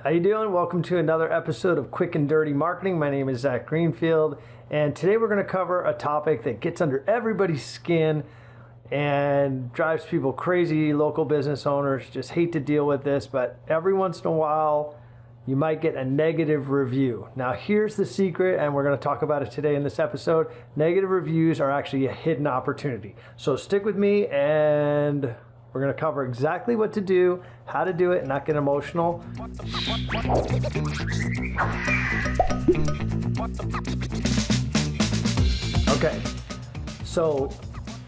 How you doing? Welcome to another episode of Quick and Dirty Marketing. My name is Zach Greenfield, and today we're going to cover a topic that gets under everybody's skin and drives people crazy. Local business owners just hate to deal with this, but every once in a while you might get a negative review. Now here's the secret, and we're going to talk about it today in this episode. Negative reviews are actually a hidden opportunity. So stick with me, and we're going to cover exactly what to do, how to do it, and not get emotional. Okay, so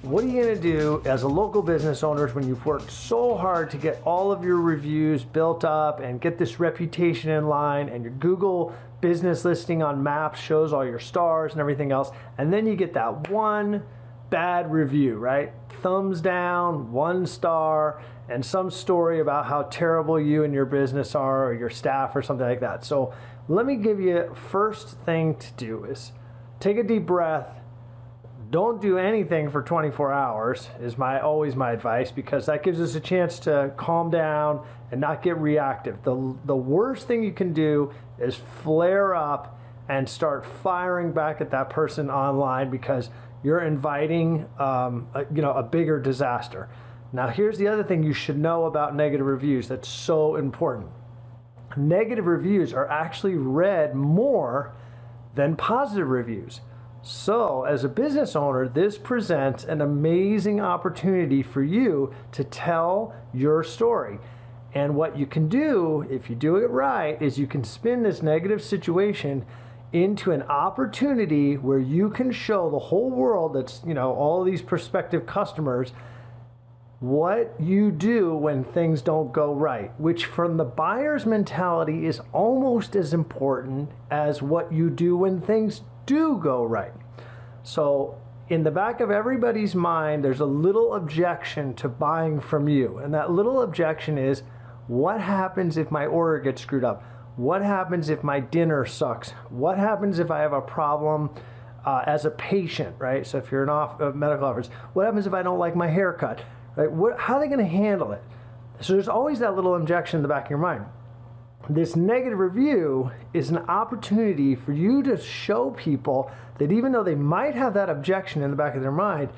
what are you going to do as a local business owner when you've worked so hard to get all of your reviews built up and get this reputation in line, and your Google business listing on Maps shows all your stars and everything else, and then you get that one bad review, right? Thumbs down, 1 star, and some story about how terrible you and your business are, or your staff, or something like that. So let me give you, first thing to do is take a deep breath. Don't do anything for 24 hours is always my advice, because that gives us a chance to calm down and not get reactive. The worst thing you can do is flare up and start firing back at that person online, because you're inviting a bigger disaster. Now here's the other thing you should know about negative reviews that's so important. Negative reviews are actually read more than positive reviews. So as a business owner, this presents an amazing opportunity for you to tell your story. And what you can do, if you do it right, is you can spin this negative situation into an opportunity where you can show the whole world, that's, all these prospective customers, what you do when things don't go right, which from the buyer's mentality is almost as important as what you do when things do go right. So in the back of everybody's mind, there's a little objection to buying from you. And that little objection is, what happens if my order gets screwed up? What happens if my dinner sucks? What happens if I have a problem as a patient, right? So if you're a medical office, what happens if I don't like my haircut, right? How are they going to handle it? So there's always that little objection in the back of your mind. This negative review is an opportunity for you to show people that even though they might have that objection in the back of their mind,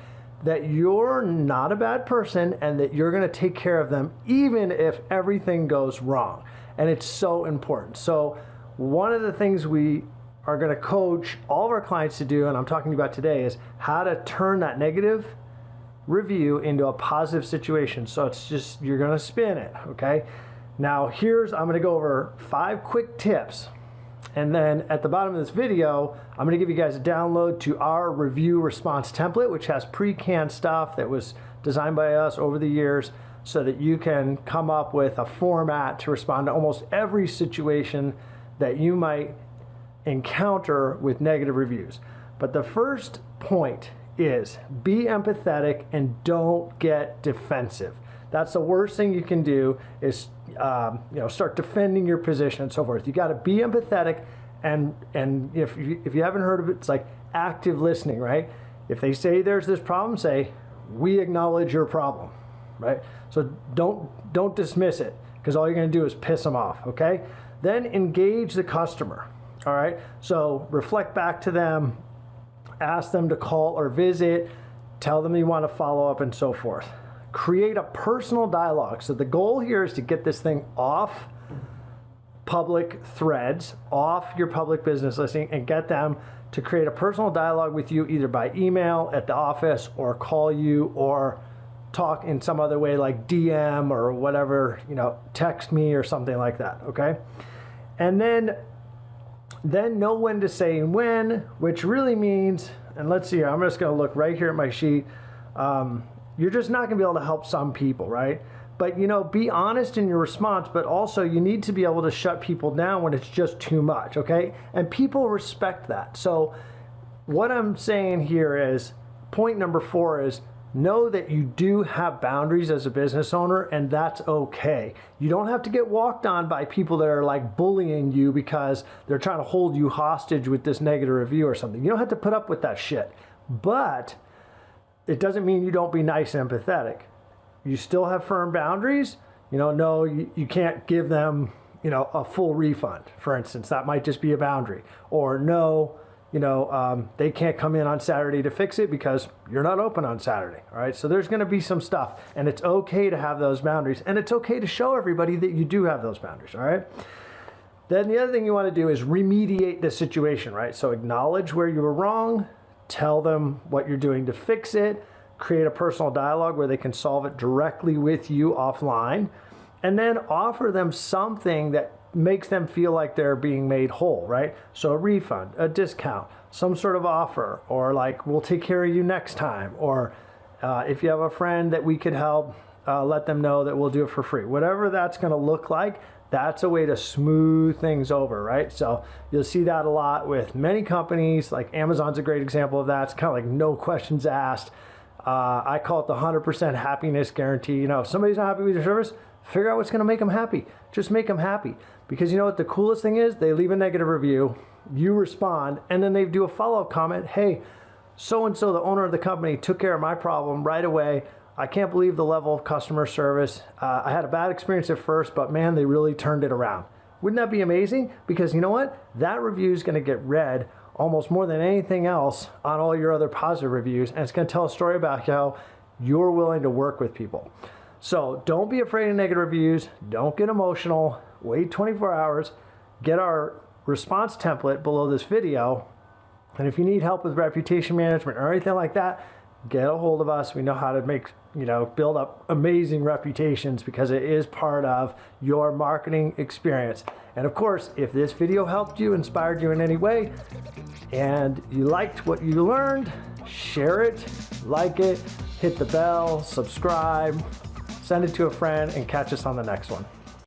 that you're not a bad person and that you're going to take care of them even if everything goes wrong. And it's so important. So one of the things we are going to coach all of our clients to do, and I'm talking about today, is how to turn that negative review into a positive situation. So it's just, you're going to spin it, okay? Now I'm going to go over 5 quick tips. And then at the bottom of this video, I'm going to give you guys a download to our review response template, which has pre-canned stuff that was designed by us over the years, so that you can come up with a format to respond to almost every situation that you might encounter with negative reviews. But the first point is be empathetic and don't get defensive. That's the worst thing you can do, is start defending your position and so forth. You got to be empathetic, and if you haven't heard of it, it's like active listening, right? If they say there's this problem, say, we acknowledge your problem, right? So don't dismiss it, because all you're going to do is piss them off, okay? Then engage the customer, all right? So reflect back to them, ask them to call or visit, tell them you want to follow up, and so forth. Create a personal dialogue. So the goal here is to get this thing off public threads, off your public business listing, and get them to create a personal dialogue with you, either by email at the office, or call you, or talk in some other way like DM or whatever, text me or something like that, okay? And then know when to say when, which really means, and let's see here, I'm just going to look right here at my sheet. You're just not going to be able to help some people, right? But, be honest in your response, but also you need to be able to shut people down when it's just too much, okay? And people respect that. So what I'm saying here is, point number 4 is, know that you do have boundaries as a business owner, and that's okay. You don't have to get walked on by people that are like bullying you because they're trying to hold you hostage with this negative review or something. You don't have to put up with that shit. But it doesn't mean you don't be nice and empathetic. You still have firm boundaries. No, you can't give them, a full refund, for instance. That might just be a boundary. Or no, they can't come in on Saturday to fix it because you're not open on Saturday. All right. So there's going to be some stuff, and it's okay to have those boundaries, and it's okay to show everybody that you do have those boundaries. All right. Then the other thing you want to do is remediate the situation, right? So acknowledge where you were wrong, tell them what you're doing to fix it, create a personal dialogue where they can solve it directly with you offline, and then offer them something that makes them feel like they're being made whole, right? So a refund, a discount, some sort of offer, or like, we'll take care of you next time, or if you have a friend that we could help, let them know that we'll do it for free. Whatever that's going to look like, that's a way to smooth things over, right? So you'll see that a lot with many companies. Like Amazon's a great example of that. It's kind of like no questions asked. I call it the 100% happiness guarantee. If somebody's not happy with your service, figure out what's going to make them happy. Just make them happy. Because you know what the coolest thing is? They leave a negative review, you respond, and then they do a follow-up comment. Hey, so-and-so, the owner of the company, took care of my problem right away. I can't believe the level of customer service. I had a bad experience at first, but man, they really turned it around. Wouldn't that be amazing? Because you know what? That review is going to get read almost more than anything else on all your other positive reviews, and it's going to tell a story about how you're willing to work with people. So don't be afraid of negative reviews. Don't get emotional. Wait 24 hours. Get our response template below this video. And if you need help with reputation management or anything like that, get a hold of us. We know how to build up amazing reputations because it is part of your marketing experience. And of course, if this video helped you, inspired you in any way, and you liked what you learned, share it, like it, hit the bell, subscribe, send it to a friend, and catch us on the next one.